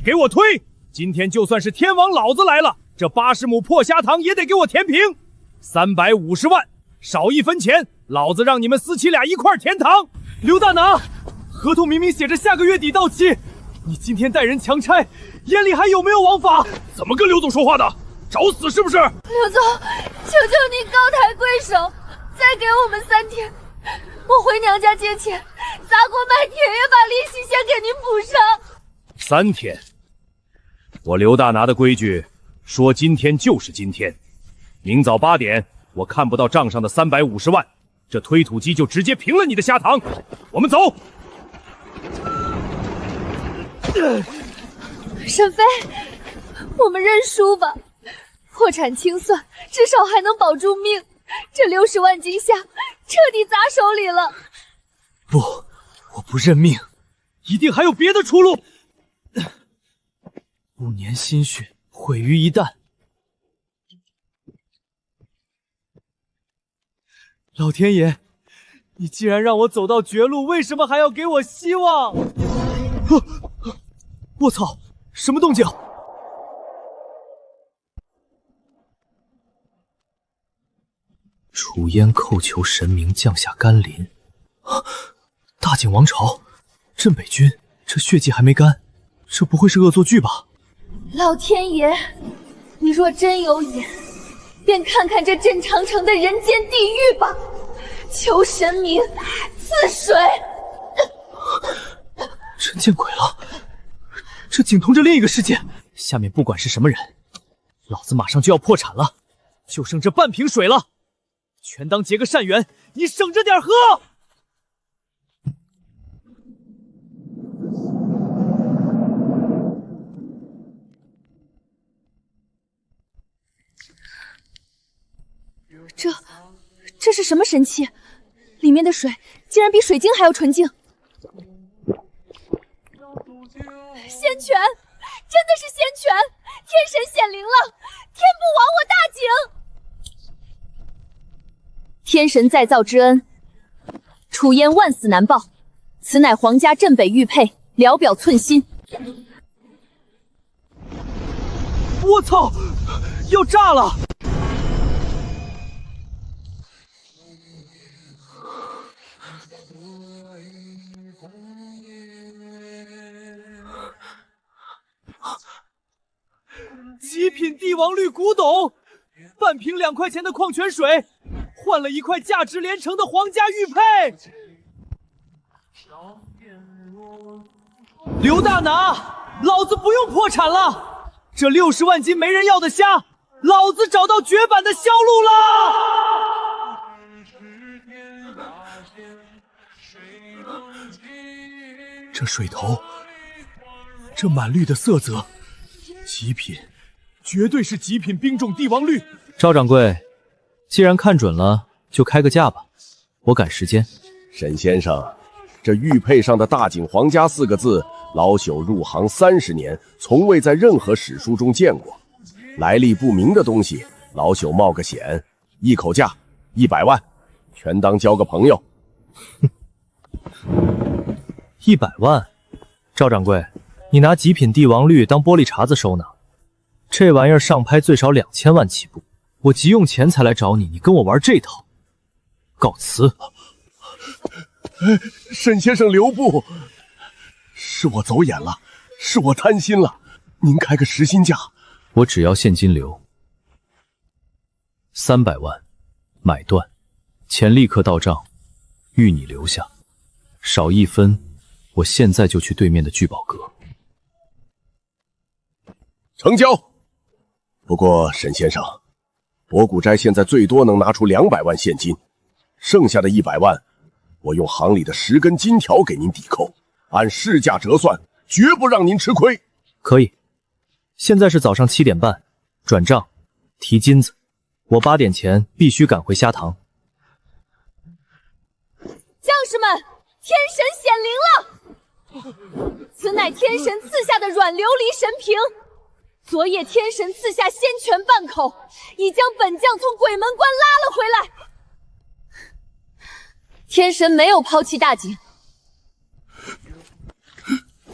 给我推！今天就算是天王老子来了，这80亩破虾塘也得给我填平。350万，少1分钱，老子让你们私企俩一块填塘。刘大拿，合同明明写着下个月底到期，你今天带人强拆，眼里还有没有王法？怎么跟刘总说话的？找死是不是？刘总，求求你高抬贵手，再给我们3天，我回娘家借钱，砸锅卖铁也把利息先给您补上。3天？我刘大拿的规矩说今天就是今天，明早8点我看不到账上的350万，这推土机就直接平了你的虾塘。我们走。沈飞，我们认输吧。破产清算，至少还能保住命。这60万金虾彻底砸手里了。不，我不认命，一定还有别的出路。5年心血毁于一旦。老天爷，你既然让我走到绝路，为什么还要给我希望？我操，什么动静？除烟叩求神明降下甘霖。大景王朝，镇北军，这血迹还没干，这不会是恶作剧吧？老天爷，你若真有眼，便看看这镇长城的人间地狱吧！求神明赐水。真见鬼了，这景通着另一个世界。下面不管是什么人，老子马上就要破产了，就剩这半瓶水了，全当结个善缘，你省着点喝。这是什么神器？里面的水竟然比水晶还要纯净。仙泉，真的是仙泉！天神显灵了，天不亡我大景！天神再造之恩，楚烟万死难报。此乃皇家镇北玉佩，聊表寸心。我操，要炸了！极品帝王绿古董，半瓶2块钱的矿泉水，换了1块价值连城的皇家玉佩。刘大拿，老子不用破产了，这60万斤没人要的虾，老子找到绝版的销路了。这水头，这满绿的色泽，极品，绝对是极品冰种帝王绿。赵掌柜，既然看准了，就开个价吧，我赶时间。沈先生，这玉佩上的大景皇家4个字，老朽入行30年，从未在任何史书中见过。来历不明的东西，老朽冒个险，一口价100万，全当交个朋友。100万？赵掌柜，你拿极品帝王绿当玻璃碴子收呢？这玩意儿上拍最少2000万起步，我急用钱才来找你，你跟我玩这套？告辞。沈先生留步，是我走眼了，是我贪心了，您开个实心价。我只要现金流，300万，买断，钱立刻到账，预你留下，少1分，我现在就去对面的聚宝阁。成交。不过沈先生，博古斋现在最多能拿出200万现金，剩下的100万，我用行里的10根金条给您抵扣，按市价折算，绝不让您吃亏。可以。现在是早上7点半，转账，提金子，我8点前必须赶回虾塘。将士们，天神显灵了！此乃天神赐下的软琉璃神瓶，昨夜天神赐下仙泉半口，已将本将从鬼门关拉了回来。天神没有抛弃大景，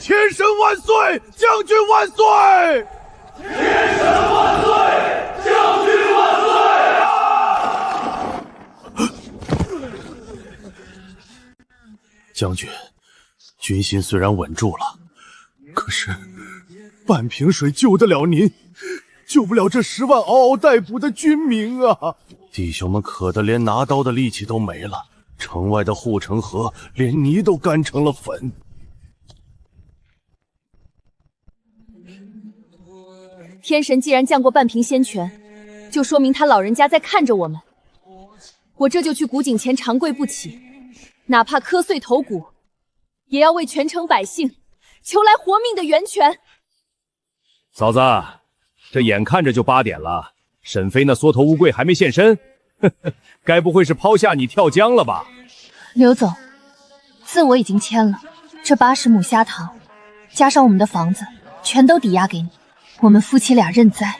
天神万岁！将军万岁！天神万岁！将军万岁！将军，军心虽然稳住了，可是半瓶水救得了您，救不了这10万嗷嗷待哺的军民啊！弟兄们渴得连拿刀的力气都没了，城外的护城河连泥都干成了粉。天神既然降过半瓶仙泉，就说明他老人家在看着我们。我这就去古井前长跪不起，哪怕磕碎头骨，也要为全城百姓求来活命的源泉。嫂子，这眼看着就8点了，沈飞那缩头乌龟还没现身，呵呵，该不会是抛下你跳江了吧？刘总，字我已经签了，这80亩虾塘，加上我们的房子，全都抵押给你。我们夫妻俩认栽，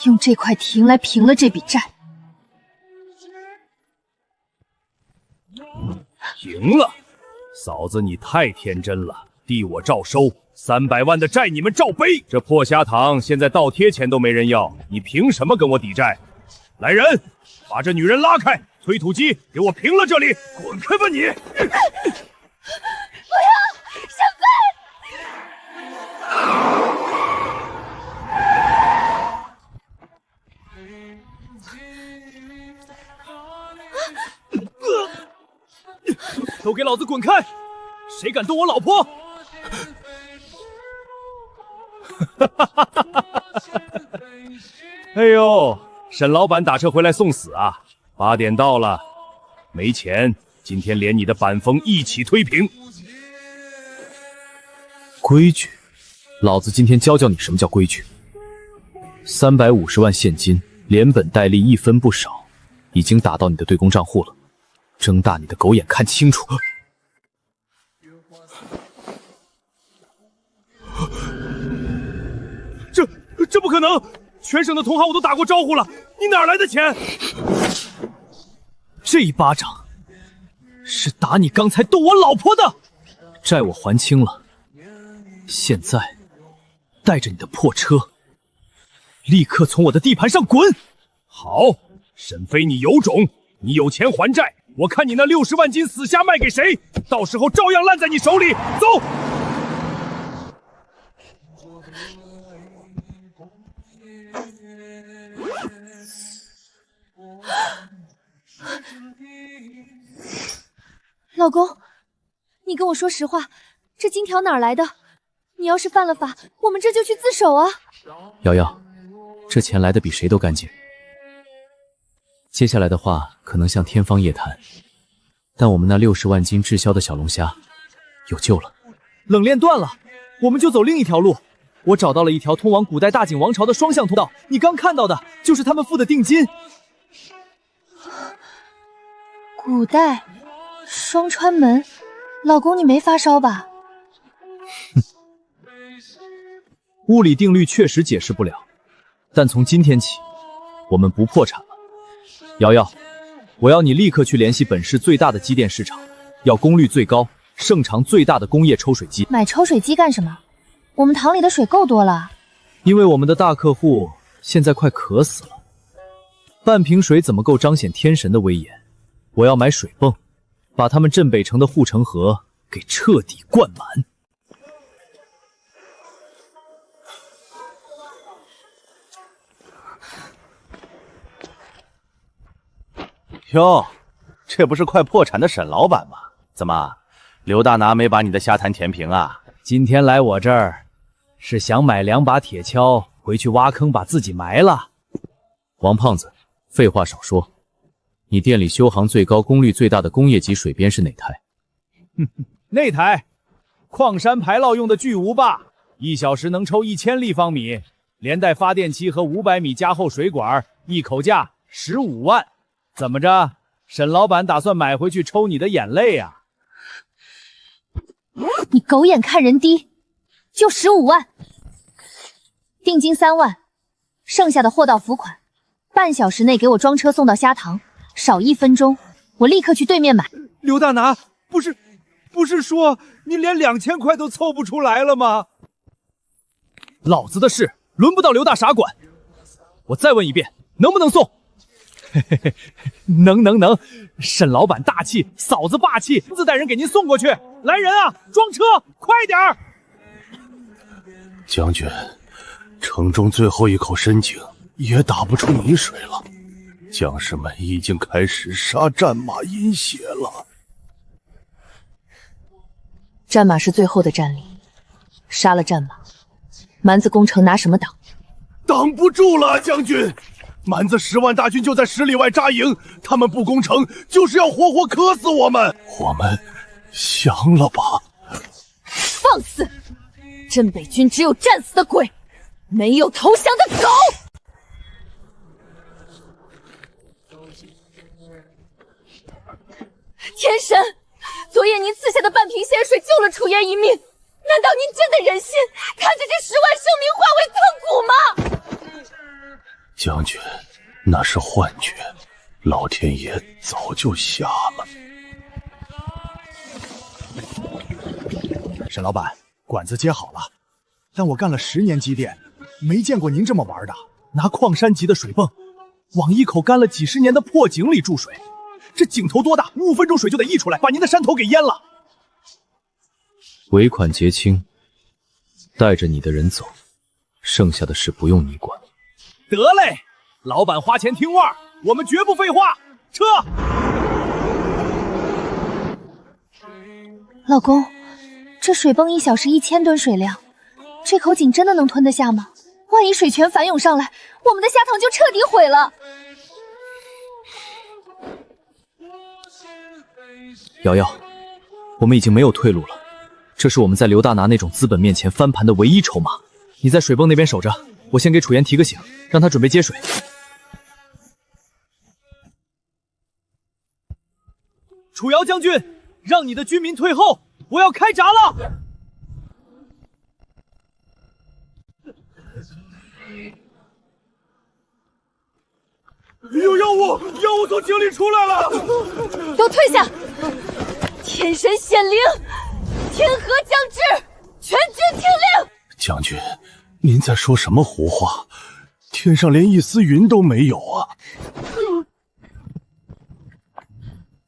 用这块亭来平了这笔债。赢了，嫂子你太天真了，弟我照收，300万的债你们照背。这破虾塘现在倒贴钱都没人要，你凭什么跟我抵债？来人，把这女人拉开，推土机给我平了这里，滚开吧你！不要，沈飞！都给老子滚开！谁敢动我老婆？哎呦，沈老板打车回来送死啊！8点到了，没钱，今天连你的板风一起推平。规矩，老子今天教教你什么叫规矩。350万现金，连本带利1分不少，已经打到你的对公账户了。睁大你的狗眼看清楚！这不可能！全省的同行我都打过招呼了，你哪来的钱？这一巴掌是打你刚才动我老婆的，债我还清了。现在带着你的破车，立刻从我的地盘上滚！好，沈飞你有种，你有钱还债。我看你那60万斤死虾卖给谁，到时候照样烂在你手里。走！老公，你跟我说实话，这金条哪儿来的？你要是犯了法，我们这就去自首啊！瑶瑶，这钱来的比谁都干净。接下来的话可能像天方夜谭，但我们那60万斤滞销的小龙虾有救了。冷链断了，我们就走另一条路。我找到了一条通往古代大景王朝的双向通道，你刚看到的就是他们付的定金。古代双川门，老公你没发烧吧？物理定律确实解释不了，但从今天起，我们不破产了。瑶瑶，我要你立刻去联系本市最大的机电市场，要功率最高、胜场最大的工业抽水机。买抽水机干什么？我们塘里的水够多了。因为我们的大客户现在快渴死了，半瓶水怎么够彰显天神的威严？我要买水泵，把他们镇北城的护城河给彻底灌满。哟，这不是快破产的沈老板吗？怎么，刘大拿没把你的虾坛填平啊？今天来我这儿，是想买2把铁锹回去挖坑把自己埋了。王胖子，废话少说，你店里修行最高、功率最大的工业级水鞭是哪台？那台，矿山排涝用的巨无霸，1小时能抽1000立方米，连带发电机和500米加厚水管，一口价15万。怎么着，沈老板打算买回去抽你的眼泪啊？你狗眼看人低，就15万，定金3万，剩下的货到付款，半小时内给我装车送到虾塘，少1分钟，我立刻去对面买。刘大拿，不是不是说你连2000块都凑不出来了吗？老子的事轮不到刘大傻管。我再问一遍，能不能送？嘿嘿嘿，能，沈老板大气，嫂子霸气，自带人给您送过去。来人啊，装车，快点儿！将军，城中最后一口深井也打不出泥水了，将士们已经开始杀战马饮血了。战马是最后的战力，杀了战马，蛮子攻城拿什么挡？挡不住了，将军！蛮子10万大军就在10里外扎营，他们不攻城，就是要活活磕死我们。我们降了吧？放肆！镇北军只有战死的鬼，没有投降的狗。天神，昨夜您赐下的半瓶仙水救了楚爷一命，难道您真的忍心看着这10万生灵化为坑骨吗？将军，那是幻觉，老天爷早就下了。沈老板，管子接好了，但我干了10年机电，没见过您这么玩的，拿矿山级的水泵往一口干了几10年的破井里注水，这井头多大，5分钟水就得溢出来，把您的山头给淹了。尾款结清，带着你的人走，剩下的事不用你管。得嘞，老板花钱听话，我们绝不废话，撤！老公，这水泵1小时1000吨水量，这口井真的能吞得下吗？万一水全反涌上来，我们的虾塘就彻底毁了。瑶瑶，我们已经没有退路了，这是我们在刘大拿那种资本面前翻盘的唯一筹码。你在水泵那边守着，我先给楚岩提个醒，让他准备接水。楚瑶将军，让你的军民退后，我要开闸了！有妖物从井里出来了！都退下！天神显灵，天河将至，全军听令！将军，您在说什么胡话？天上连一丝云都没有啊！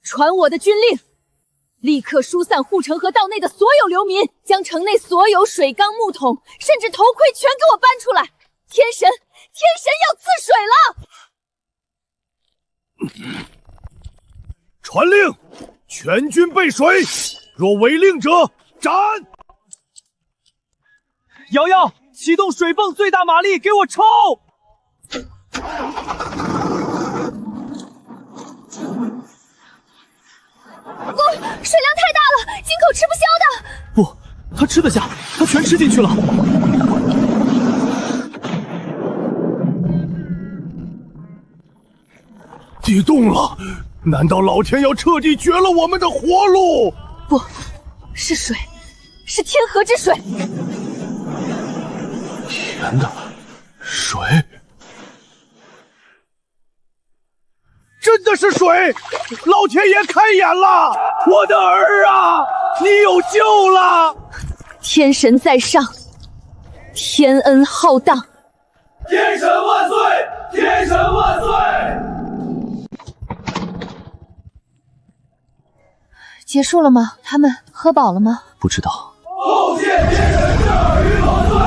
传我的军令，立刻疏散护城河道内的所有流民，将城内所有水缸、木桶，甚至头盔全给我搬出来！天神要赐水了！传令，全军备水，若违令者斩！瑶瑶，启动水泵最大马力，给我抽！水量太大了，井口吃不消的。不，他吃得下，他全吃进去了。地动了，难道老天要彻底绝了我们的活路？不是水，是天河之水。天的水，真的是水！老天爷开眼了，我的儿啊，你有救了！天神在上，天恩浩荡。天神万岁！天神万岁！结束了吗？他们喝饱了吗？不知道。奉献天神圣耳与老岁！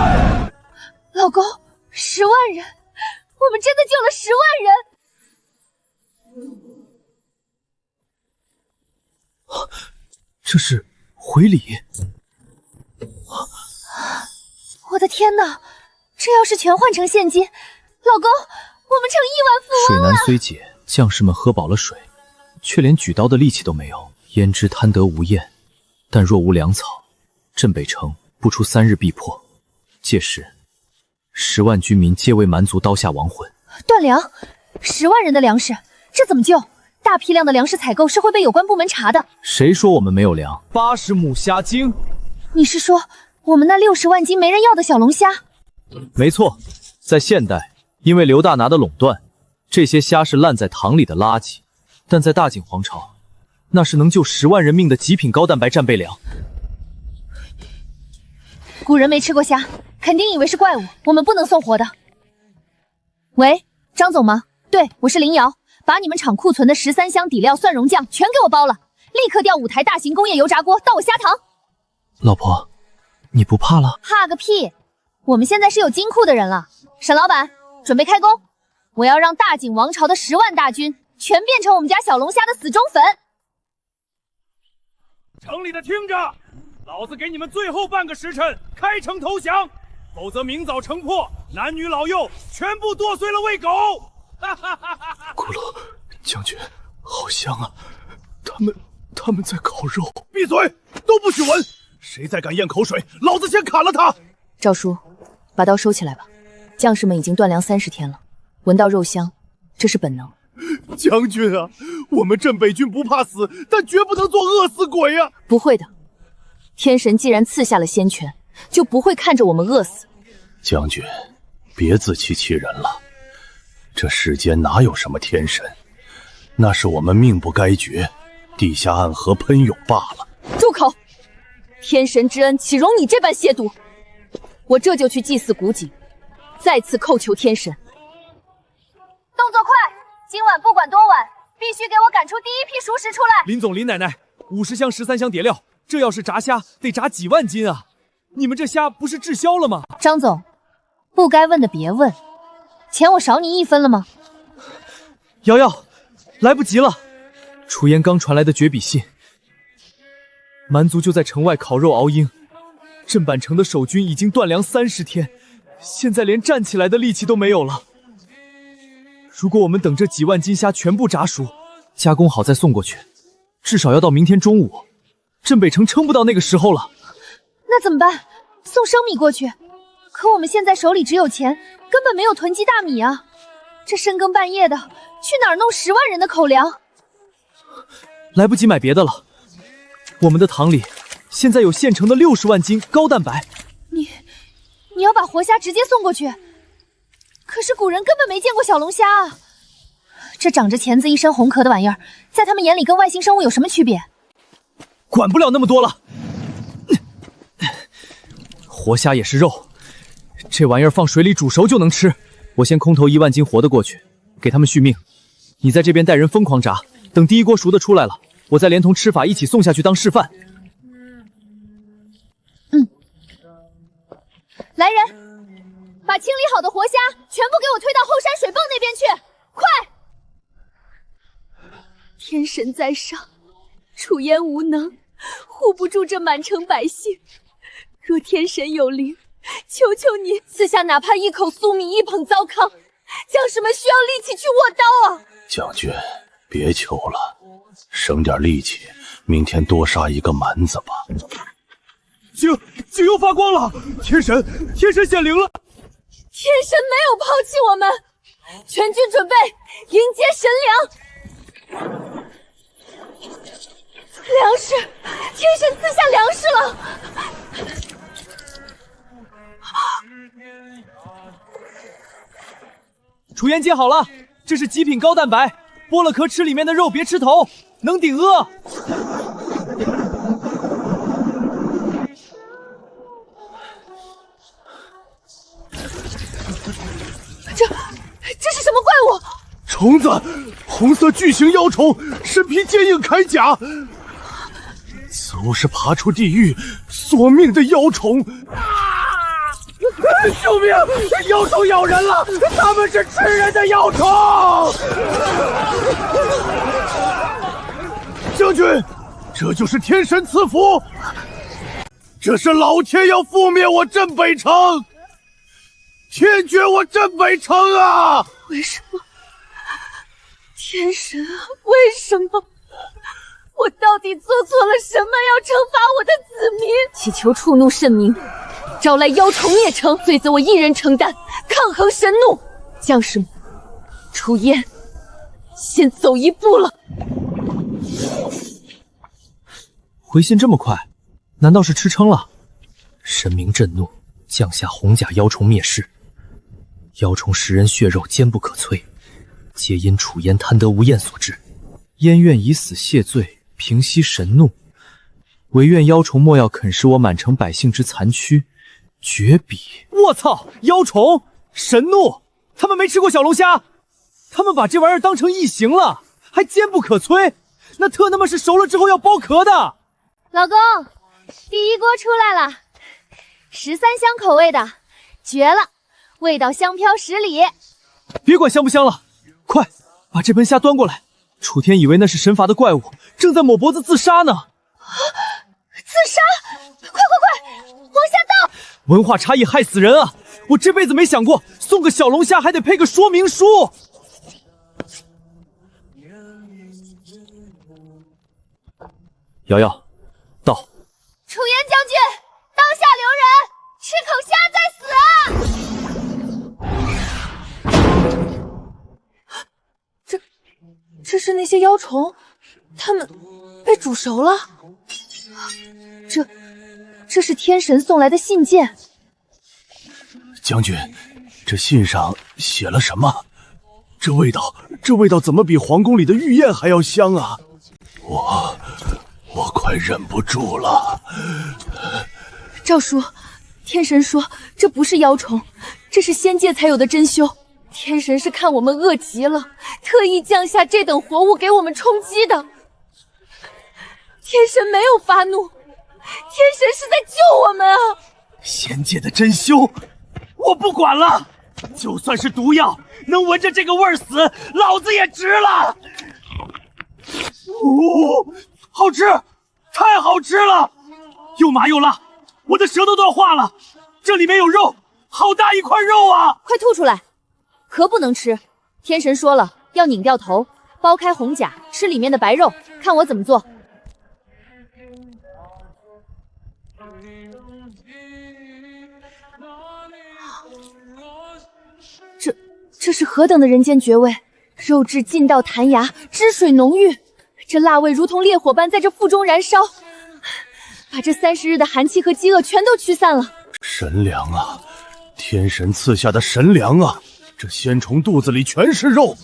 老公，10万人，我们真的救了10万人！这是回礼。我的天哪，这要是全换成现金，老公，我们成亿万富翁了！水难虽解，将士们喝饱了水，却连举刀的力气都没有。焉知贪得无厌，但若无粮草，镇北城不出3日必破。届时10万军民皆为蛮族刀下亡魂。断粮，10万人的粮食，这怎么救？大批量的粮食采购是会被有关部门查的。谁说我们没有粮？80亩虾精。你是说我们那60万斤没人要的小龙虾？没错，在现代，因为刘大拿的垄断，这些虾是烂在塘里的垃圾，但在大景皇朝，那是能救10万人命的极品高蛋白战备粮。古人没吃过虾，肯定以为是怪物，我们不能送活的。喂，张总吗？对，我是林瑶，把你们厂库存的13箱底料蒜蓉酱全给我包了，立刻调5台大型工业油炸锅到我虾塘。老婆，你不怕了？怕个屁！我们现在是有金库的人了。沈老板，准备开工！我要让大景王朝的10万大军全变成我们家小龙虾的死忠粉。城里的听着，老子给你们最后半个时辰开城投降，否则明早城破，男女老幼全部剁碎了喂狗！骷髅将军，好香啊！他们在烤肉。闭嘴，都不许闻！谁再敢咽口水，老子先砍了他！赵叔，把刀收起来吧。将士们已经断粮30天了，闻到肉香，这是本能。将军啊，我们镇北军不怕死，但绝不能做饿死鬼啊！不会的，天神既然赐下了仙权，就不会看着我们饿死。将军，别自欺欺人了，这世间哪有什么天神，那是我们命不该绝，地下暗河喷涌罢了。住口！天神之恩岂容你这般亵渎？我这就去祭祀古井，再次叩求天神。动作快，今晚不管多晚，必须给我赶出第一批熟食出来。林总、林奶奶，50箱13箱叠料，这要是炸虾得炸几万斤啊！你们这虾不是滞销了吗？张总，不该问的别问，钱我少你1分了吗？瑶瑶，来不及了！楚烟刚传来的绝笔信，蛮族就在城外烤肉熬鹰，镇板城的守军已经断粮30天，现在连站起来的力气都没有了。如果我们等这几万斤虾全部炸熟，加工好再送过去，至少要到明天中午，镇北城撑不到那个时候了。那怎么办？送生米过去，可我们现在手里只有钱，根本没有囤积大米啊！这深更半夜的，去哪儿弄10万人的口粮？来不及买别的了，我们的塘里现在有现成的60万斤高蛋白。你要把活虾直接送过去？可是古人根本没见过小龙虾啊！这长着钳子一身红壳的玩意儿，在他们眼里跟外星生物有什么区别？管不了那么多了。活虾也是肉，这玩意儿放水里煮熟就能吃。我先空投1万斤活的过去，给他们续命。你在这边带人疯狂炸，等第一锅熟的出来了，我再连同吃法一起送下去当示范。来人，把清理好的活虾全部给我推到后山水泵那边去，快！天神在上，楚烟无能，护不住这满城百姓。若天神有灵，求求你赐下哪怕1口粟米1捧糟糠，将士们需要力气去握刀啊！将军，别求了，省点力气，明天多杀一个蛮子吧。井又发光了，天神显灵了！天神没有抛弃我们，全军准备迎接神粮。粮食，天神赐下粮食了！楚烟接好了，这是极品高蛋白，剥了壳吃里面的肉，别吃头，能顶饿。这是什么怪物？虫子，红色巨型妖虫，身披坚硬铠甲。此物是爬出地狱索命的妖虫。救命！妖虫咬人了，他们是吃人的妖虫！将军，这就是天神赐福，这是老天要覆灭我镇北城，天绝我镇北城啊！为什么？天神啊，为什么？我到底做错了什么，要惩罚我的子民？祈求触怒神明，招来妖虫灭城，罪责我一人承担，抗衡神怒。将士们，楚烟，先走一步了。回信这么快，难道是吃撑了？神明震怒，降下红甲妖虫灭世。妖虫食人血肉，坚不可摧，皆因楚烟贪得无厌所致。燕愿以死谢罪，平息神怒，唯愿妖虫莫要啃食我满城百姓之残躯。绝笔！我操！妖虫神怒，他们没吃过小龙虾，他们把这玩意儿当成异形了，还坚不可摧。那特他妈是熟了之后要剥壳的。老公，第一锅出来了，13香口味的，绝了，味道香飘10里。别管香不香了，快把这盆虾端过来。楚天以为那是神罚的怪物，正在抹脖子自杀呢。自杀！快，往下倒！文化差异害死人啊！我这辈子没想过送个小龙虾还得配个说明书。瑶瑶，到。楚言将军，当下留人，吃口虾再死啊！这是那些妖虫，他们被煮熟了。这是天神送来的信件。将军，这信上写了什么？这味道怎么比皇宫里的御宴还要香啊！我快忍不住了。赵叔，天神说这不是妖虫，这是仙界才有的珍馐。天神是看我们饿极了，特意降下这等活物给我们充饥的。天神没有发怒，天神是在救我们啊！仙界的珍馐，我不管了，就算是毒药，能闻着这个味儿死，老子也值了。好吃，太好吃了，又麻又辣，我的舌头都要化了。这里面有肉，好大一块肉啊！快吐出来，壳不能吃。天神说了，要拧掉头，剥开红甲，吃里面的白肉。看我怎么做。这是何等的人间绝味！肉质劲道弹牙，汁水浓郁，这辣味如同烈火般在这腹中燃烧，把这30日的寒气和饥饿全都驱散了。神粮啊，天神赐下的神粮啊！这仙虫肚子里全是肉，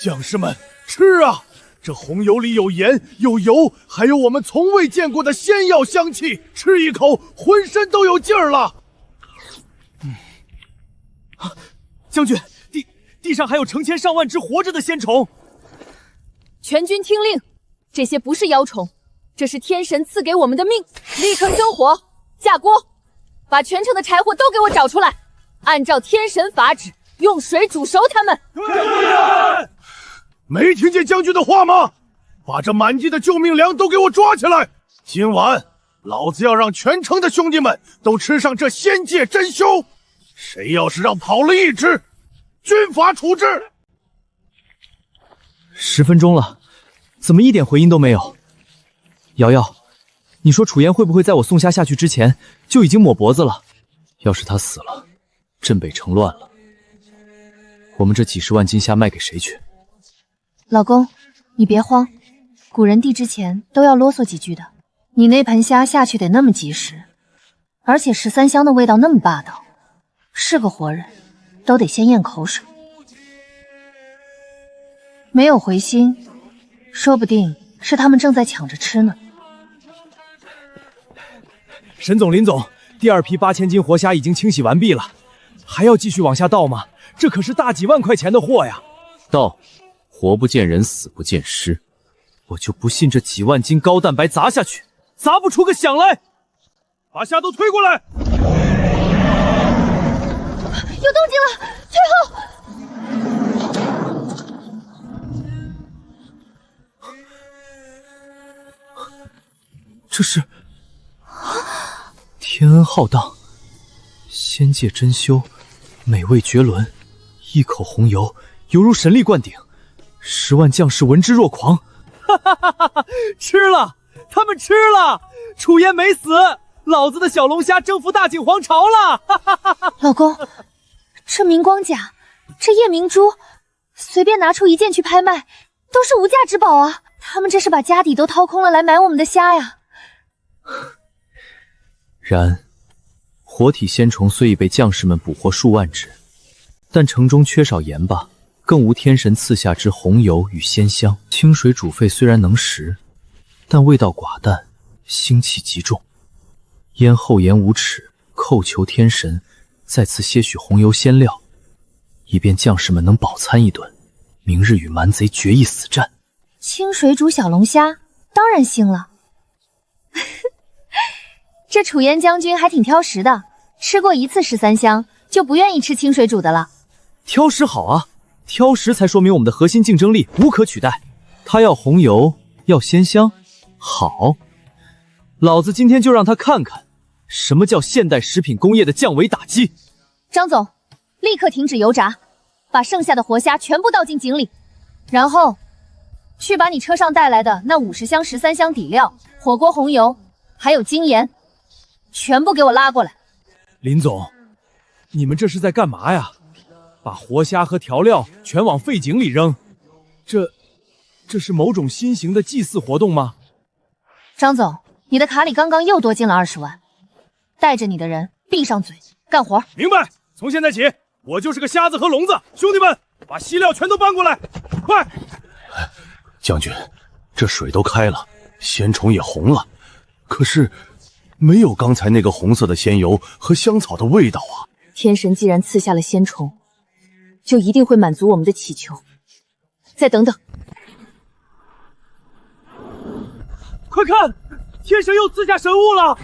将士们吃啊！这红油里有盐有油，还有我们从未见过的仙药香气，吃一口浑身都有劲儿了。将军，地上还有成千上万只活着的仙虫。全军听令，这些不是妖虫，这是天神赐给我们的命。立刻生火，架锅，把全城的柴火都给我找出来，按照天神法旨，用水煮熟它们。对，没听见将军的话吗？把这满地的救命粮都给我抓起来！今晚老子要让全城的兄弟们都吃上这仙界珍馐，谁要是让跑了一只，军法处置。10分钟了，怎么一点回音都没有？瑶瑶，你说楚言会不会在我送虾下去之前就已经抹脖子了？要是他死了，镇北城乱了，我们这几10万斤虾卖给谁去？老公，你别慌，古人递之前都要啰嗦几句的。你那盆虾下去得那么及时，而且13香的味道那么霸道，是个活人都得先咽口水。没有回心，说不定是他们正在抢着吃呢。沈总、林总，第2批8000斤活虾已经清洗完毕了，还要继续往下倒吗？这可是大几万块钱的货呀！倒，活不见人，死不见尸，我就不信这几万斤高蛋白砸下去，砸不出个响来。把虾都推过来！有动静了，退后！这是天恩浩荡，仙界珍馐，美味绝伦，一口红油犹如神力灌顶，10万将士闻之若狂。哈哈哈哈哈！吃了，他们吃了，楚言没死，老子的小龙虾征服大景皇朝了！哈哈哈哈！老公，这明光甲，这夜明珠，随便拿出一件去拍卖，都是无价之宝啊！他们这是把家底都掏空了来买我们的虾呀！然，活体仙虫虽已被将士们捕获数万只，但城中缺少盐巴，更无天神赐下之红油与鲜香。清水煮沸虽然能食，但味道寡淡，腥气极重。咽后言无耻，叩求天神再赐些许红油鲜料，以便将士们能饱餐一顿，明日与蛮贼决一死战。清水煮小龙虾，当然腥了。这楚烟将军还挺挑食的，吃过一次13香就不愿意吃清水煮的了。挑食好啊，挑食才说明我们的核心竞争力无可取代。他要红油，要鲜香，好，老子今天就让他看看什么叫现代食品工业的降维打击。张总，立刻停止油炸，把剩下的活虾全部倒进井里，然后去把你车上带来的那50香、13香底料、火锅红油还有精盐全部给我拉过来。林总，你们这是在干嘛呀？把活虾和调料全往废井里扔，这是某种新型的祭祀活动吗？张总，你的卡里刚刚又多进了20万，带着你的人闭上嘴干活。明白。从现在起，我就是个瞎子和聋子。兄弟们，把稀料全都搬过来，快！将军，这水都开了，鲜虫也红了，可是没有刚才那个红色的鲜油和香草的味道啊！天神既然赐下了鲜虫，就一定会满足我们的祈求。再等等，快看，天神又赐下神物了！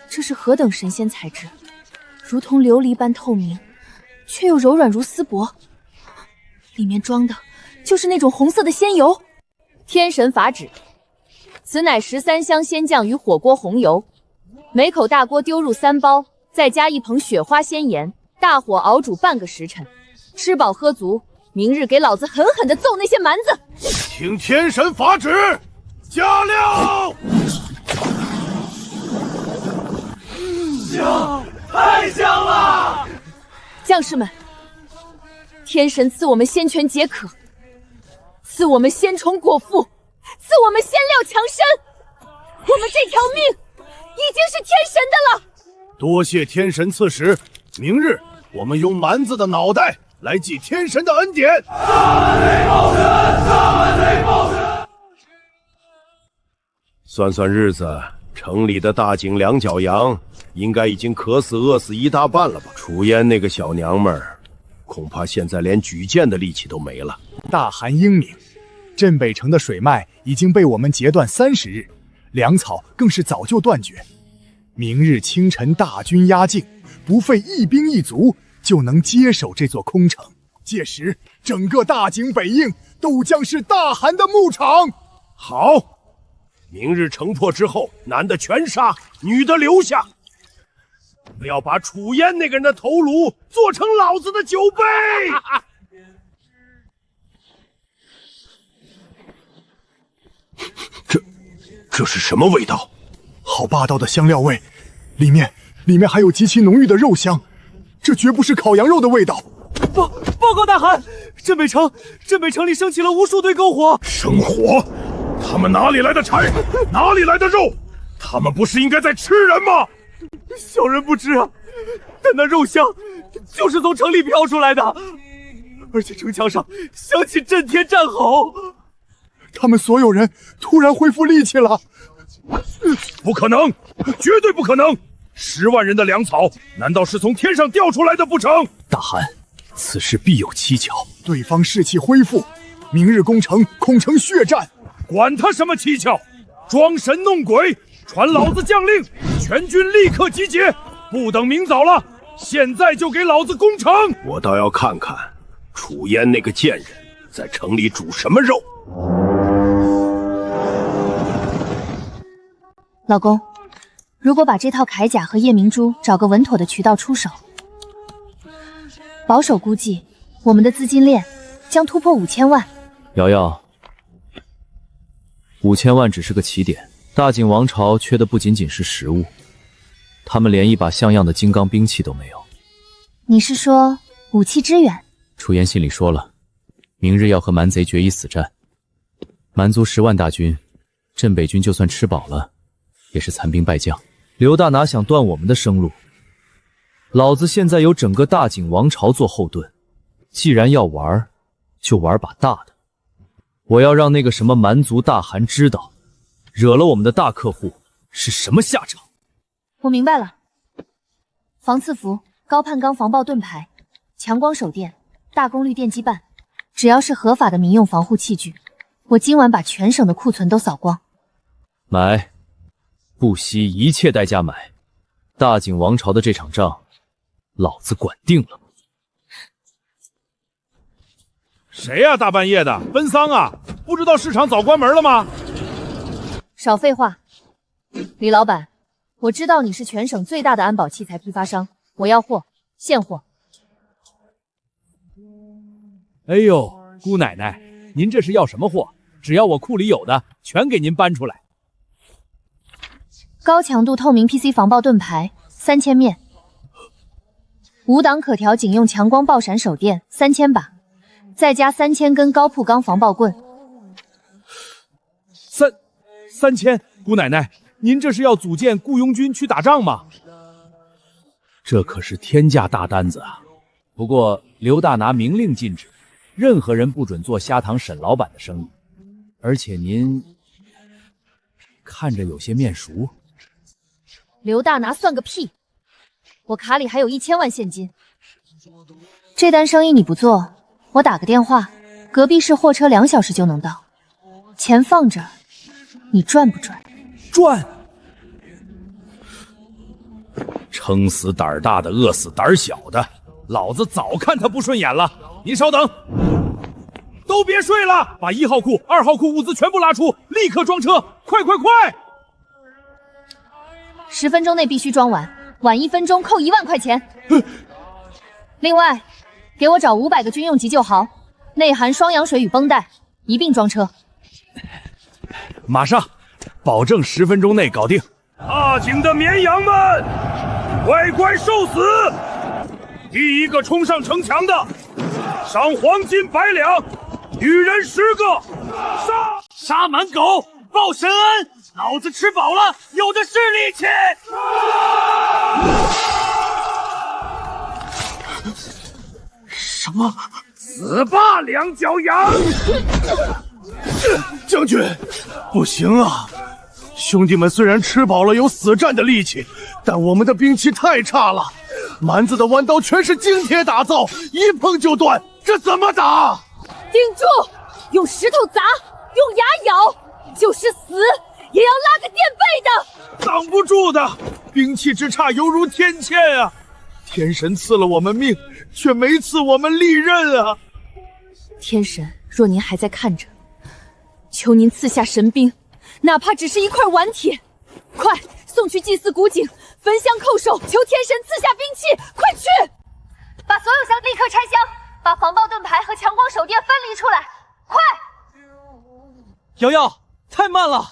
这是何等神仙材质，如同琉璃般透明，却又柔软如丝帛。里面装的就是那种红色的鲜油。天神法旨，此乃13香鲜酱与火锅红油，每口大锅丢入3包，再加1捧雪花鲜盐，大火熬煮半个时辰，吃饱喝足，明日给老子狠狠地揍那些蛮子！听天神法旨，加料！香，太香了！将士们，天神赐我们仙泉解渴，赐我们仙虫果腹，赐我们仙料强身，我们这条命已经是天神的了。多谢天神赐食，明日我们用蛮子的脑袋来祭天神的恩典。大贼报神，大贼报神！算算日子，城里的大井2脚羊应该已经渴死饿死一大半了吧？楚烟那个小娘们儿，恐怕现在连举剑的力气都没了。大寒英明，镇北城的水脉已经被我们截断30日，粮草更是早就断绝。明日清晨大军压境，不费一兵一卒就能接手这座空城。届时，整个大井北应都将是大汗的牧场。好，明日城破之后，男的全杀，女的留下。不要把楚烟那个人的头颅做成老子的酒杯！这是什么味道？好霸道的香料味，里面还有极其浓郁的肉香，这绝不是烤羊肉的味道。报告大汗，镇北城里升起了无数堆篝火。生火？他们哪里来的柴？哪里来的肉？他们不是应该在吃人吗？小人不知啊，但那肉香就是从城里飘出来的，而且城墙上响起震天战吼。他们所有人突然恢复力气了。不可能，绝对不可能！10万人的粮草，难道是从天上掉出来的不成？大汗，此事必有蹊跷。对方士气恢复，明日攻城恐成血战。管他什么蹊跷，装神弄鬼！传老子将令，全军立刻集结，不等明早了，现在就给老子攻城！我倒要看看楚烟那个贱人在城里煮什么肉。老公，如果把这套铠甲和夜明珠找个稳妥的渠道出手，保守估计，我们的资金链将突破5000万。瑶瑶，5000万只是个起点。大景王朝缺的不仅仅是食物，他们连一把像样的金刚兵器都没有。你是说武器支援？楚言心里说了，明日要和蛮贼决一死战。蛮族10万大军，镇北军就算吃饱了，也是残兵败将。刘大哪想断我们的生路？老子现在有整个大景王朝做后盾，既然要玩，就玩把大的。我要让那个什么蛮族大汗知道，惹了我们的大客户是什么下场。我明白了。防刺服、高碳钢防爆盾牌、强光手电、大功率电击棒，只要是合法的民用防护器具，我今晚把全省的库存都扫光。买，不惜一切代价买。大景王朝的这场仗，老子管定了。谁呀？大半夜的奔丧啊？不知道市场早关门了吗？少废话，李老板，我知道你是全省最大的安保器材批发商，我要货，现货。哎呦，姑奶奶，您这是要什么货？只要我库里有的，全给您搬出来。高强度透明 PC 防爆盾牌3000面，5档可调警用强光爆闪手电3000把，再加3000根高铺钢防爆棍。3000，姑奶奶，您这是要组建雇佣军去打仗吗？这可是天价大单子啊！不过刘大拿明令禁止，任何人不准做虾堂沈老板的生意。而且您看着有些面熟。刘大拿算个屁！我卡里还有1000万现金，这单生意你不做，我打个电话，隔壁市货车2小时就能到。钱放这儿，你赚不赚？赚！撑死胆儿大的，饿死胆儿小的，老子早看他不顺眼了。您稍等，都别睡了，把1号库、2号库物资全部拉出，立刻装车，快快快！10分钟内必须装完，晚1分钟扣1万块钱。另外，给我找500个军用急救壕，内含双氧水与绷带，一并装车。马上，保证10分钟内搞定。大景的绵羊们，乖乖受死！第一个冲上城墙的，赏黄金100两，女人10个，杀满狗，报神恩。老子吃饱了，有的是力气。什么？死吧，两脚羊！将军，不行啊！兄弟们虽然吃饱了有死战的力气，但我们的兵器太差了。蛮子的弯刀全是精铁打造，一碰就断，这怎么打？顶住！用石头砸，用牙咬，就是死也要拉个垫背的。挡不住的，兵器之差犹如天堑啊！天神赐了我们命，却没赐我们利刃啊！天神，若您还在看着，求您赐下神兵，哪怕只是一块顽铁，快送去祭祀古井，焚香叩首，求天神赐下兵器，快去！把所有箱立刻拆箱，把防爆盾牌和强光手电分离出来，快！瑶瑶，太慢了！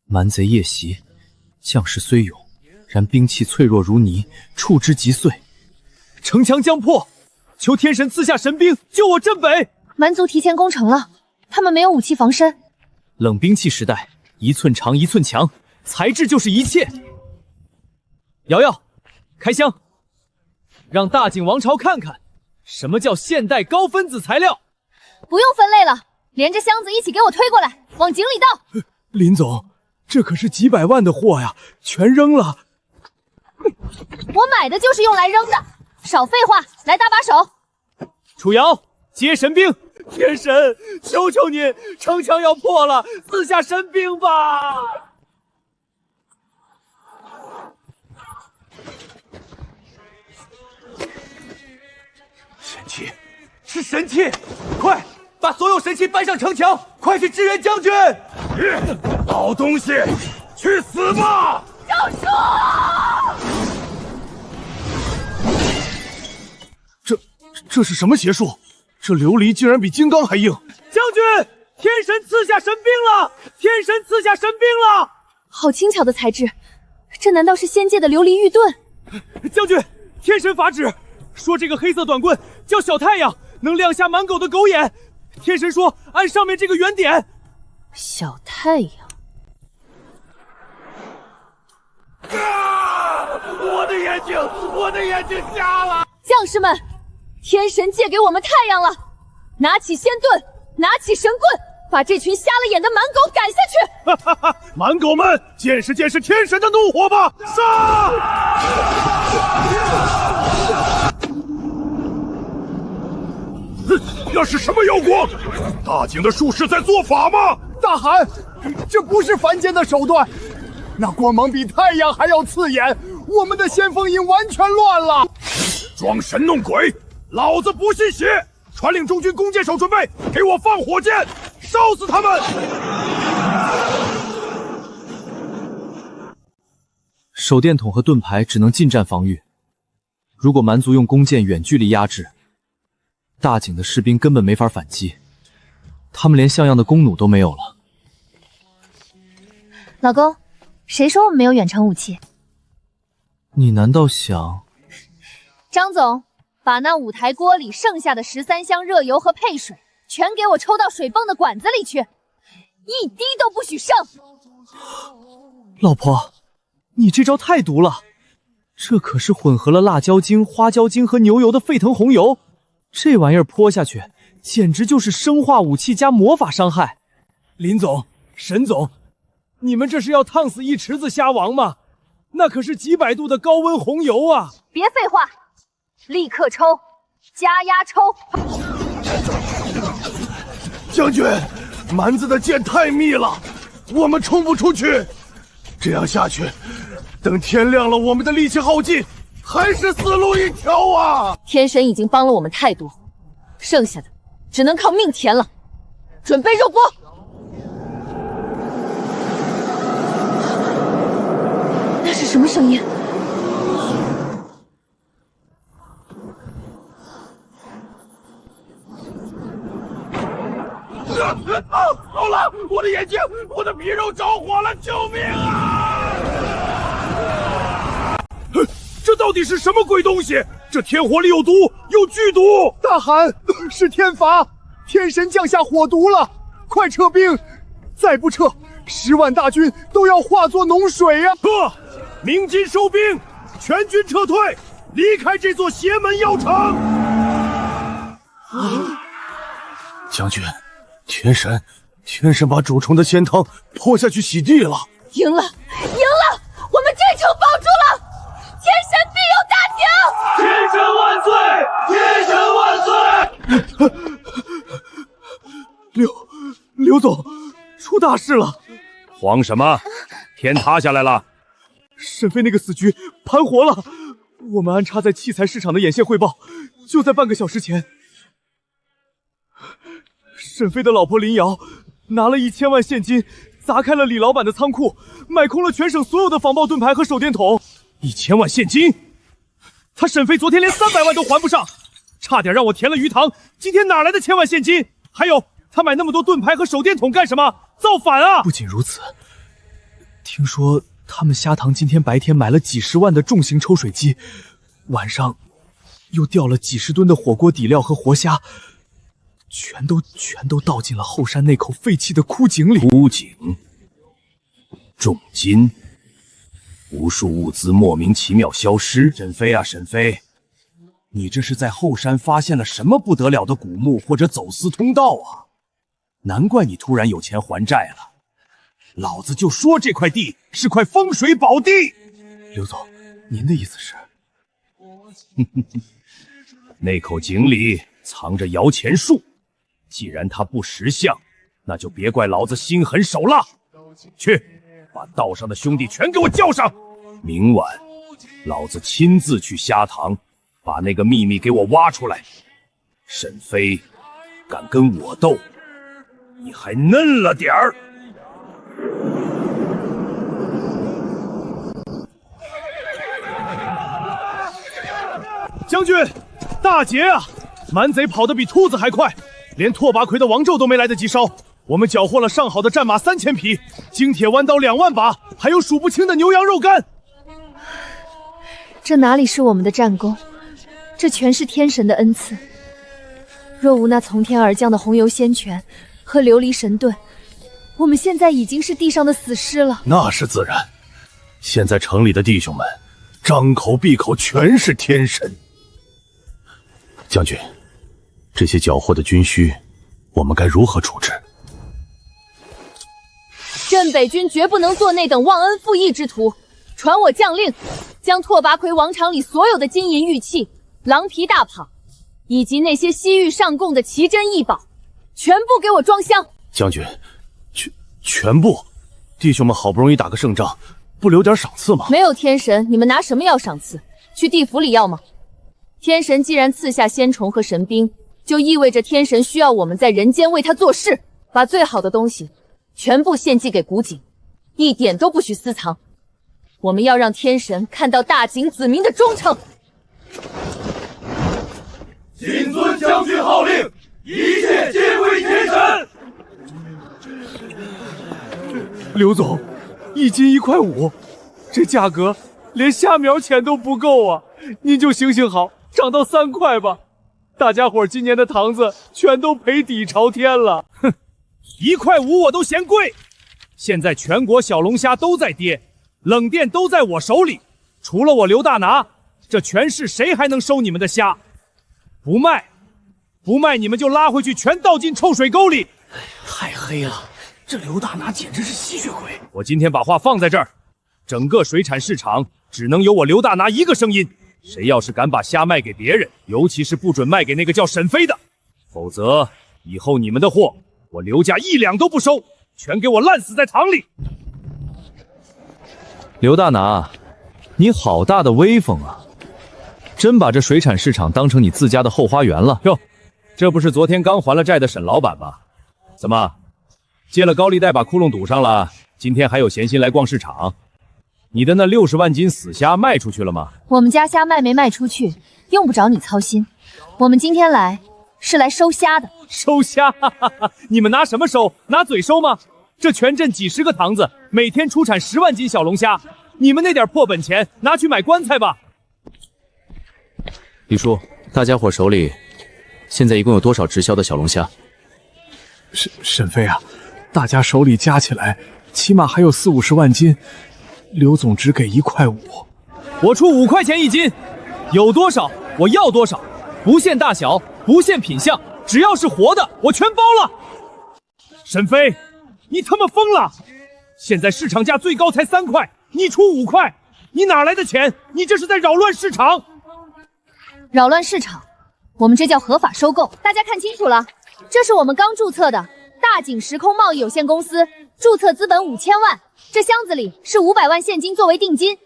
蛮贼夜袭，将士虽勇，然兵器脆弱如泥，触之即碎。城墙将破，求天神赐下神兵，救我镇北！蛮族提前攻城了，他们没有武器防身。冷兵器时代，1寸长1寸强，材质就是一切。瑶瑶，开箱，让大景王朝看看什么叫现代高分子材料。不用分类了，连着箱子一起给我推过来，往井里倒。林总，这可是几百万的货呀，全扔了。我买的就是用来扔的，少废话，来搭把手。楚瑶，接神兵！天神，求求您，城墙要破了，赐下神兵吧！神器，是神器！快，把所有神器搬上城墙！快去支援将军！好东西，去死吧！饶恕！这是什么邪术？这琉璃竟然比金刚还硬！将军，天神赐下神兵了！天神赐下神兵了！好轻巧的材质，这难道是仙界的琉璃玉盾？将军，天神法旨说这个黑色短棍叫小太阳，能亮瞎满狗的狗眼。天神说按上面这个圆点。小太阳。啊！我的眼睛瞎了！将士们，天神借给我们太阳了，拿起仙盾，拿起神棍，把这群瞎了眼的蛮狗赶下去！哈哈哈！蛮狗们，见识见识天神的怒火吧！杀！那是什么妖光？大景的术士在做法吗？大汗，这不是凡间的手段，那光芒比太阳还要刺眼，我们的先锋营完全乱了。装神弄鬼，老子不信邪！传令中军弓箭手准备，给我放火箭，烧死他们！手电筒和盾牌只能近战防御，如果蛮族用弓箭远距离压制，大景的士兵根本没法反击，他们连像样的弓弩都没有了。老公，谁说我们没有远程武器？你难道想……张总，把那5台锅里剩下的13箱热油和配水全给我抽到水泵的管子里去，一滴都不许剩！老婆，你这招太毒了，这可是混合了辣椒精、花椒精和牛油的沸腾红油，这玩意儿泼下去，简直就是生化武器加魔法伤害。林总、沈总，你们这是要烫死一池子虾王吗？那可是几百度的高温红油啊！别废话，立刻抽，加压抽！将军，蛮子的箭太密了，我们冲不出去。这样下去，等天亮了，我们的力气耗尽，还是死路一条啊！天神已经帮了我们太多，剩下的只能靠命填了。准备肉锅！那是什么声音？好了，我的眼睛，我的皮肉着火了，救命啊！这到底是什么鬼东西？这天火里有毒，有剧毒！大汗，是天罚，天神降下火毒了，快撤兵！再不撤，10万大军都要化作脓水呀！鸣金收兵，全军撤退，离开这座邪门药城！将军，天神把主城的仙汤泼下去洗地了。赢了，赢了！我们这城保住了！天神必有大景！天神万岁！天神万岁！刘总，出大事了！慌什么？天塌下来了！沈飞那个死局盘活了，我们安插在器材市场的眼线汇报，就在半个小时前。沈飞的老婆林瑶拿了1000万现金，砸开了李老板的仓库，买空了全省所有的防爆盾牌和手电筒。1000万现金，他沈飞昨天连300万都还不上，差点让我填了鱼塘。今天哪来的1000万现金？还有，他买那么多盾牌和手电筒干什么？造反啊！不仅如此，听说他们虾塘今天白天买了几10万的重型抽水机，晚上又调了几10吨的火锅底料和活虾，全都倒进了后山那口废弃的枯井里。枯井，重金，无数物资莫名其妙消失。沈飞啊，沈飞，你这是在后山发现了什么不得了的古墓或者走私通道啊？难怪你突然有钱还债了。老子就说这块地是块风水宝地。刘总，您的意思是？那口井里藏着摇钱树，既然它不识相，那就别怪老子心狠手辣。去，把道上的兄弟全给我叫上，明晚老子亲自去虾塘，把那个秘密给我挖出来。沈飞敢跟我斗，你还嫩了点儿。将军，大捷啊！蛮贼跑得比兔子还快，连拓跋奎的王胄都没来得及烧。我们缴获了上好的战马3000匹，精铁弯刀2万把，还有数不清的牛羊肉干。这哪里是我们的战功，这全是天神的恩赐。若无那从天而降的红油仙泉和琉璃神盾，我们现在已经是地上的死尸了。那是自然，现在城里的弟兄们张口闭口全是天神。将军，这些缴获的军需，我们该如何处置？镇北军绝不能做那等忘恩负义之徒。传我将令，将拓跋奎王场里所有的金银玉器、狼皮大蟒，以及那些西域上贡的奇珍异宝，全部给我装箱。将军，全部？弟兄们好不容易打个胜仗，不留点赏赐吗？没有天神，你们拿什么要赏赐？去地府里要吗？天神既然赐下仙虫和神兵，就意味着天神需要我们在人间为他做事，把最好的东西全部献祭给古井，一点都不许私藏。我们要让天神看到大井子民的忠诚。谨遵将军号令，一切皆归天神。刘总，1斤1块5，这价格连虾苗钱都不够啊！您就行行好，涨到3块吧。大家伙今年的堂子全都赔底朝天了。哼，1块5我都嫌贵。现在全国小龙虾都在跌，冷店都在我手里，除了我刘大拿，这全市谁还能收你们的虾？不卖，不卖你们就拉回去，全倒进臭水沟里。太黑了，这刘大拿简直是吸血鬼！我今天把话放在这儿，整个水产市场只能有我刘大拿一个声音。谁要是敢把虾卖给别人，尤其是不准卖给那个叫沈飞的，否则以后你们的货我刘家1两都不收，全给我烂死在塘里！刘大拿，你好大的威风啊！真把这水产市场当成你自家的后花园了？哟，这不是昨天刚还了债的沈老板吗？怎么，借了高利贷把窟窿堵上了，今天还有闲心来逛市场？你的那60万斤死虾卖出去了吗？我们家虾卖没卖出去，用不着你操心。我们今天来是来收虾的。收虾？哈哈哈！你们拿什么收？拿嘴收吗？这全镇几十个堂子，每天出产10万斤小龙虾，你们那点破本钱拿去买棺材吧。李叔，大家伙手里现在一共有多少直销的小龙虾？沈飞啊，大家手里加起来起码还有40-50万斤，刘总只给1块5，我出5块钱1斤，有多少我要多少，不限大小，不限品相，只要是活的我全包了。沈飞，你他妈疯了！现在市场价最高才3块，你出5块，你哪来的钱？你这是在扰乱市场！扰乱市场，我们这叫合法收购。大家看清楚了，这是我们刚注册的大井时空贸易有限公司，注册资本5000万，这箱子里是500万现金作为定金。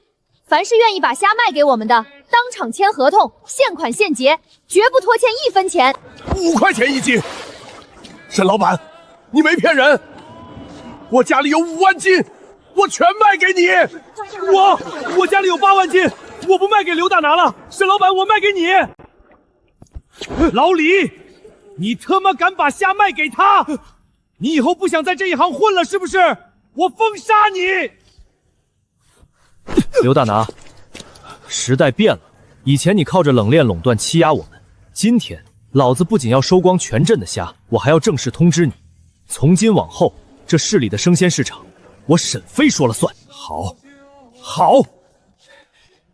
凡是愿意把虾卖给我们的，当场签合同，现款现结，绝不拖欠1分钱。5块钱1斤，沈老板，你没骗人，我家里有5万斤，我全卖给你。我家里有8万斤，我不卖给刘大拿了，沈老板，我卖给你。老李，你他妈敢把虾卖给他？你以后不想在这一行混了是不是？我封杀你！刘大拿，时代变了，以前你靠着冷链垄断欺压我们，今天老子不仅要收光全镇的虾，我还要正式通知你，从今往后这市里的生鲜市场，我沈飞说了算。好，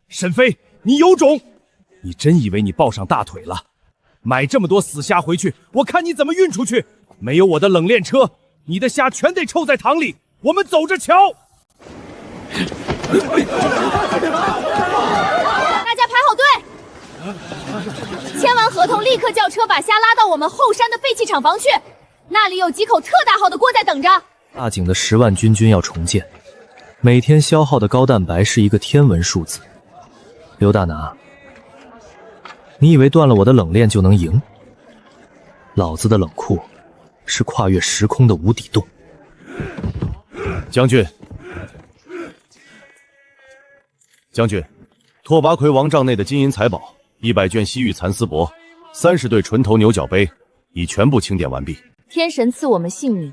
沈飞，你有种！你真以为你抱上大腿了？买这么多死虾回去，我看你怎么运出去！没有我的冷链车，你的虾全得臭在塘里。我们走着瞧。大家排好队，签完合同立刻叫车把虾拉到我们后山的废弃厂房去，那里有几口特大号的锅在等着。大井的10万军军要重建，每天消耗的高蛋白是一个天文数字。刘大拿，你以为断了我的冷链就能赢？老子的冷库是跨越时空的无底洞。将军，拓跋奎王帐内的金银财宝100卷西域蚕丝帛，30对纯头牛角杯，已全部清点完毕。天神赐我们性命，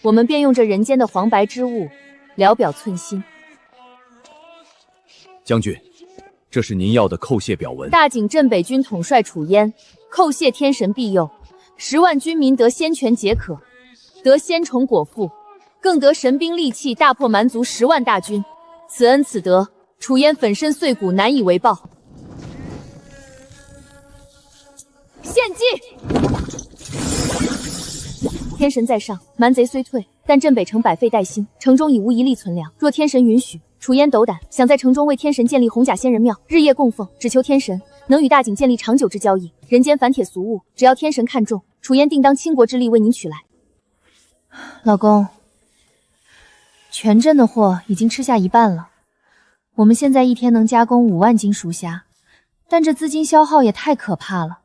我们便用这人间的黄白之物聊表寸心。将军，这是您要的叩谢表文。大井镇北军统帅楚烟，叩谢天神庇佑，10万军民得仙泉解渴，得仙虫果腹，更得神兵利器大破蛮族10万大军。此恩此德，楚烟粉身碎骨难以为报。献祭！天神在上，蛮贼虽退，但镇北城百废待兴，城中已无一粒存粮。若天神允许，楚烟斗胆，想在城中为天神建立红甲仙人庙，日夜供奉，只求天神能与大景建立长久之交易。人间凡铁俗物，只要天神看中，楚烟定当倾国之力为您取来。老公，全镇的货已经吃下一半了，我们现在一天能加工5万斤熟虾，但这资金消耗也太可怕了。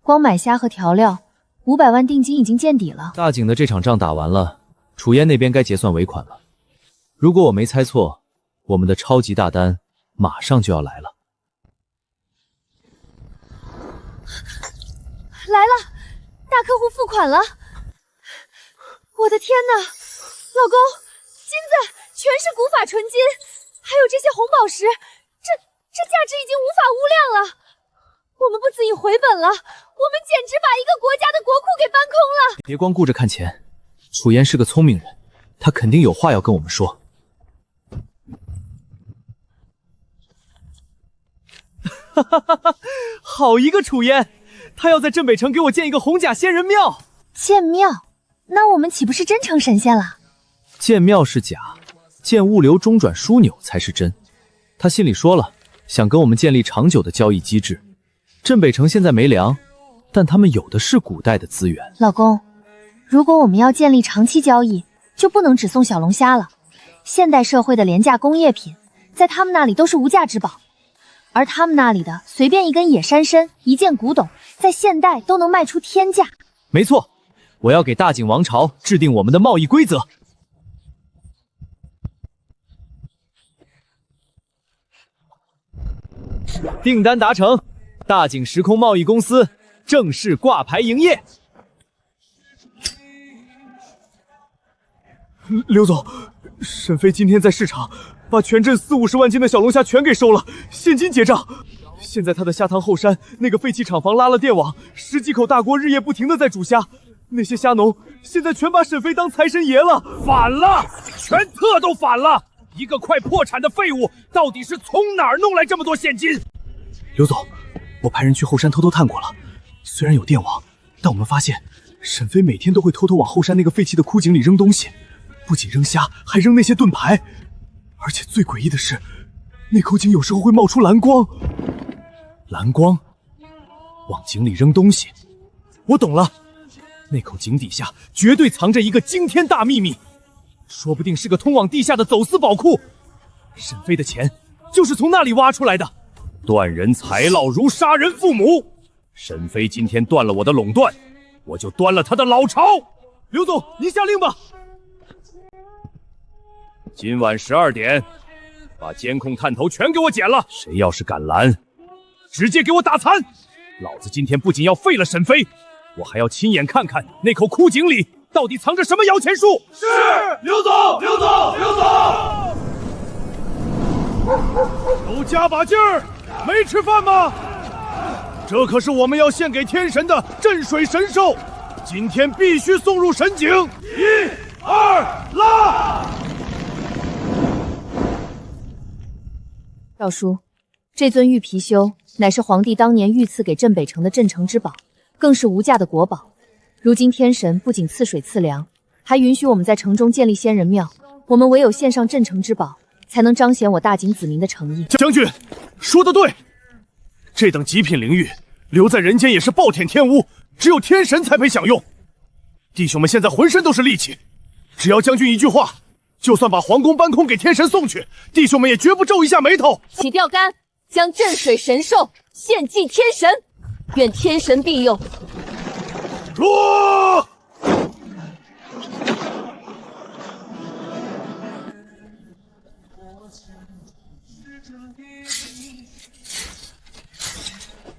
光买虾和调料，500万定金已经见底了。大景的这场仗打完了，楚烟那边该结算尾款了。如果我没猜错，我们的超级大单马上就要来了。来了，大客户付款了。我的天哪，老公，金子全是古法纯金，还有这些红宝石，这价值已经无法无量了。我们不足以回本了，我们简直把一个国家的国库给搬空了。别光顾着看钱，楚烟是个聪明人，他肯定有话要跟我们说。哈哈哈哈！好一个楚烟，他要在镇北城给我建一个红甲仙人庙。建庙？那我们岂不是真成神仙了？建庙是假，建物流中转枢纽才是真。他心里说了，想跟我们建立长久的交易机制。镇北城现在没粮，但他们有的是古代的资源。老公，如果我们要建立长期交易，就不能只送小龙虾了。现代社会的廉价工业品，在他们那里都是无价之宝。而他们那里的随便一根野山参、一件古董，在现代都能卖出天价。没错，我要给大景王朝制定我们的贸易规则。订单达成，大景时空贸易公司正式挂牌营业。刘总，沈飞今天在市场把全镇40-50万斤的小龙虾全给收了，现金结账。现在他的虾塘后山那个废弃厂房拉了电网，10几口大锅日夜不停的在煮虾。那些虾农现在全把沈飞当财神爷了，反了，全特都反了！一个快破产的废物，到底是从哪儿弄来这么多现金？刘总，我派人去后山偷偷探过了，虽然有电网，但我们发现沈飞每天都会偷偷往后山那个废弃的枯井里扔东西，不仅扔虾，还扔那些盾牌。而且最诡异的是，那口井有时候会冒出蓝光。蓝光？往井里扔东西？我懂了，那口井底下绝对藏着一个惊天大秘密，说不定是个通往地下的走私宝库。沈飞的钱就是从那里挖出来的。断人财路如杀人父母，沈飞今天断了我的垄断，我就端了他的老巢。刘总，您下令吧。今晚12点，把监控探头全给我剪了。谁要是敢拦，直接给我打残！老子今天不仅要废了沈飞，我还要亲眼看看那口枯井里到底藏着什么摇钱树。是，刘总，刘总，刘总。都加把劲儿！没吃饭吗？这可是我们要献给天神的镇水神兽，今天必须送入神井。1、2，拉！诏书，这尊玉貔貅乃是皇帝当年御赐给镇北城的镇城之宝，更是无价的国宝。如今天神不仅赐水赐粮，还允许我们在城中建立仙人庙，我们唯有献上镇城之宝，才能彰显我大景子民的诚意。将军说得对，这等极品灵玉留在人间也是暴殄天物，只有天神才配享用。弟兄们现在浑身都是力气，只要将军一句话，就算把皇宫搬空给天神送去，弟兄们也绝不皱一下眉头。起钓竿，将镇水神兽献祭天神，愿天神庇佑。落！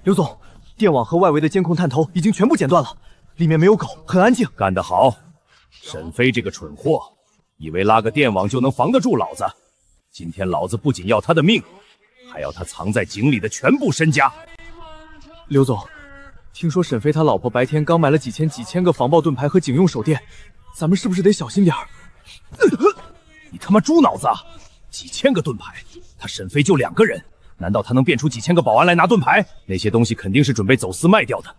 刘总，电网和外围的监控探头已经全部剪断了，里面没有狗，很安静。干得好，沈飞这个蠢货，以为拉个电网就能防得住老子。今天老子不仅要他的命，还要他藏在井里的全部身家。刘总，听说沈飞他老婆白天刚买了几千个防爆盾牌和警用手电，咱们是不是得小心点儿？你他妈猪脑子啊！几千个盾牌，他沈飞就2个人，难道他能变出几千个保安来拿盾牌？那些东西肯定是准备走私卖掉的。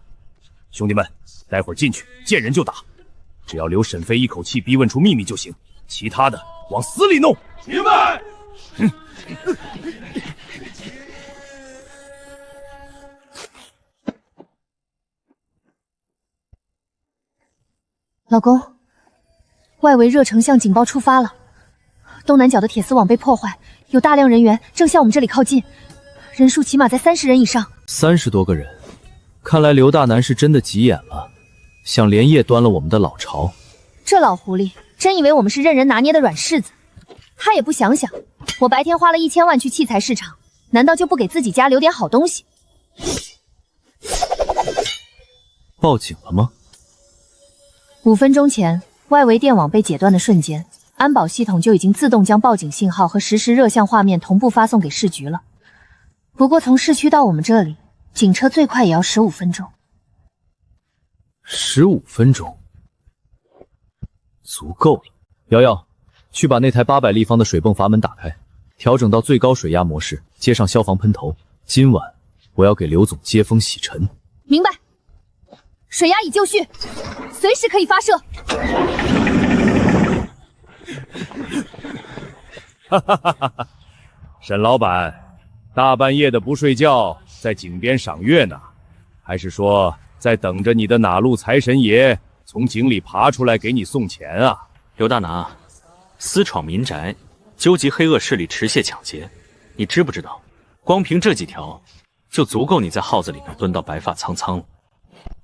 兄弟们，待会儿进去见人就打，只要留沈飞一口气逼问出秘密就行，其他的往死里弄。明白。老公，外围热成像警报触发了，东南角的铁丝网被破坏，有大量人员正向我们这里靠近，人数起码在30人以上。30多个人，看来刘大南是真的急眼了，想连夜端了我们的老巢。这老狐狸真以为我们是任人拿捏的软柿子，他也不想想，我白天花了1000万去器材市场，难道就不给自己家留点好东西？报警了吗5分钟前，外围电网被截断的瞬间，安保系统就已经自动将报警信号和实时热像画面同步发送给市局了。不过从市区到我们这里，警车最快也要15分钟。15分钟，足够了。瑶瑶，去把那台800立方的水泵阀门打开，调整到最高水压模式，接上消防喷头。今晚我要给刘总接风洗尘。明白。水压已就绪，随时可以发射。哈哈哈哈！沈老板，大半夜的不睡觉，在井边赏月呢，还是说在等着你的哪路财神爷从井里爬出来给你送钱啊？刘大拿，私闯民宅，纠集黑恶势力持械抢劫，你知不知道？光凭这几条，就足够你在耗子里面蹲到白发苍苍了。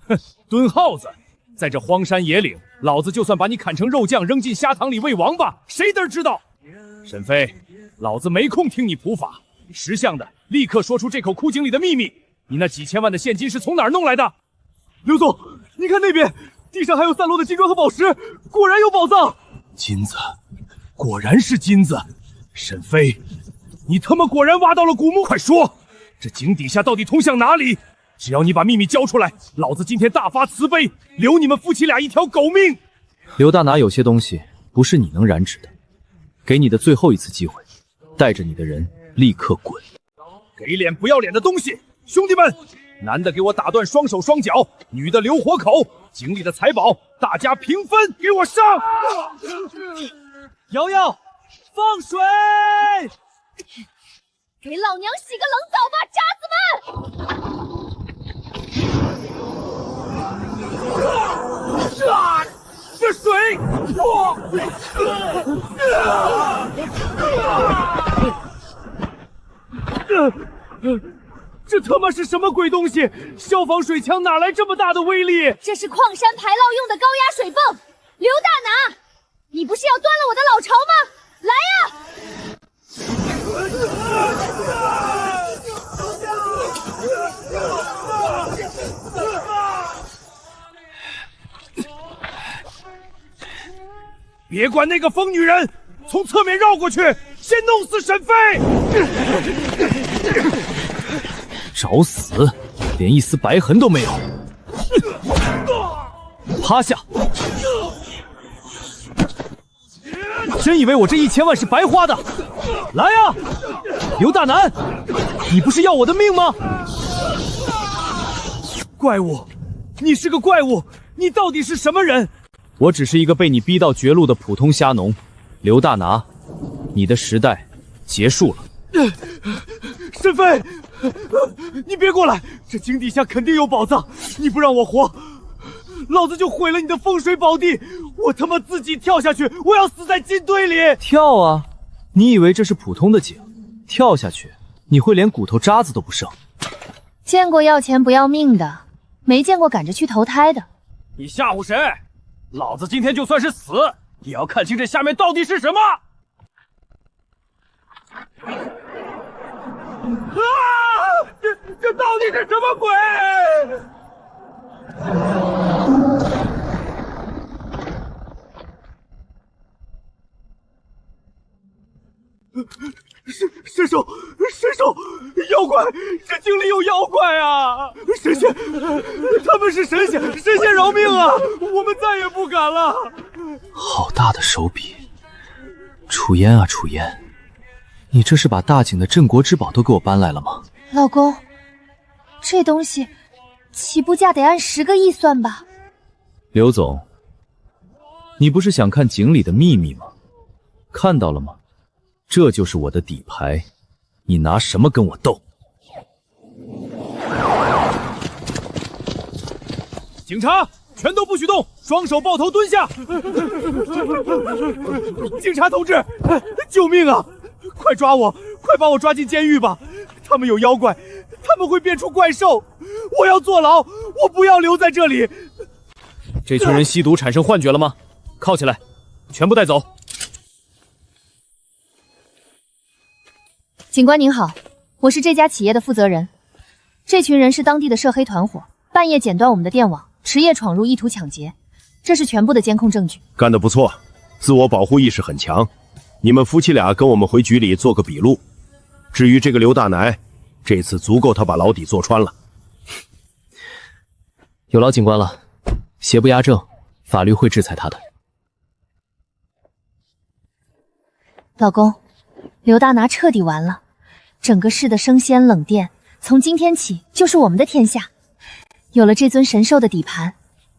哼，蹲耗子，在这荒山野岭，老子就算把你砍成肉酱，扔进虾塘里喂王八，谁嘚知道？沈飞，老子没空听你普法，识相的立刻说出这口枯井里的秘密。你那几千万的现金是从哪儿弄来的？刘总，你看那边，地上还有散落的金砖和宝石，果然有宝藏。金子，果然是金子。沈飞，你他妈果然挖到了古墓，快说，这井底下到底通向哪里？只要你把秘密交出来，老子今天大发慈悲，留你们夫妻俩一条狗命。刘大拿，有些东西不是你能染指的，给你的最后一次机会，带着你的人立刻滚！给脸不要脸的东西！兄弟们，男的给我打断双手双脚，女的留活口，井里的财宝大家平分，给我上！瑶瑶，放水！给老娘洗个冷澡吧，渣子们！这水！这他妈是什么鬼东西？消防水枪哪来这么大的威力？这是矿山排涝用的高压水泵。刘大拿，你不是要端了我的老巢吗？来呀！别管那个疯女人，从侧面绕过去，先弄死沈飞！找死，连一丝白痕都没有。趴下！真以为我这1000万是白花的？来呀，刘大南，你不是要我的命吗？怪物，你是个怪物，你到底是什么人？我只是一个被你逼到绝路的普通虾农，刘大拿，你的时代结束了。沈飞，你别过来，这井底下肯定有宝藏，你不让我活，老子就毁了你的风水宝地，我他妈自己跳下去，我要死在金堆里！跳啊！你以为这是普通的井？跳下去，你会连骨头渣子都不剩。见过要钱不要命的，没见过赶着去投胎的。你吓唬谁？老子今天就算是死，也要看清这下面到底是什么！啊！这到底是什么鬼？神手，妖怪！这井里有妖怪啊！神仙，他们是神仙，神仙饶命啊！我们再也不敢了。好大的手笔！楚烟啊，楚烟，你这是把大井的镇国之宝都给我搬来了吗？老公，这东西起步价得按10个亿算吧？刘总，你不是想看井里的秘密吗？看到了吗？这就是我的底牌，你拿什么跟我斗？警察，全都不许动，双手抱头蹲下！警察同志，救命啊！快抓我，快把我抓进监狱吧！他们有妖怪，他们会变出怪兽，我要坐牢，我不要留在这里。这群人吸毒产生幻觉了吗？铐起来，全部带走。警官您好，我是这家企业的负责人。这群人是当地的涉黑团伙，半夜剪断我们的电网，迟夜闯入意图抢劫，这是全部的监控证据。干得不错，自我保护意识很强。你们夫妻俩跟我们回局里做个笔录。至于这个刘大奶，这次足够他把牢底坐穿了。有劳警官了，邪不压正，法律会制裁他的。老公，刘大拿彻底完了，整个市的生鲜冷店从今天起就是我们的天下。有了这尊神兽的底盘，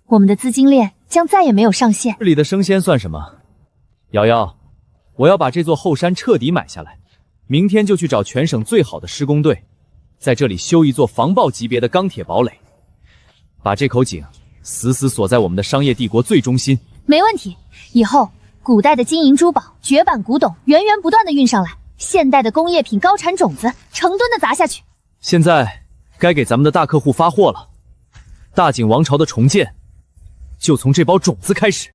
我们的资金链将再也没有上限。这里的生鲜算什么？瑶瑶，我要把这座后山彻底买下来，明天就去找全省最好的施工队，在这里修一座防爆级别的钢铁堡垒，把这口井死死锁在我们的商业帝国最中心。没问题，以后古代的金银珠宝、绝版古董源源不断的运上来，现代的工业品高产种子成吨的砸下去。现在该给咱们的大客户发货了，大景王朝的重建就从这包种子开始。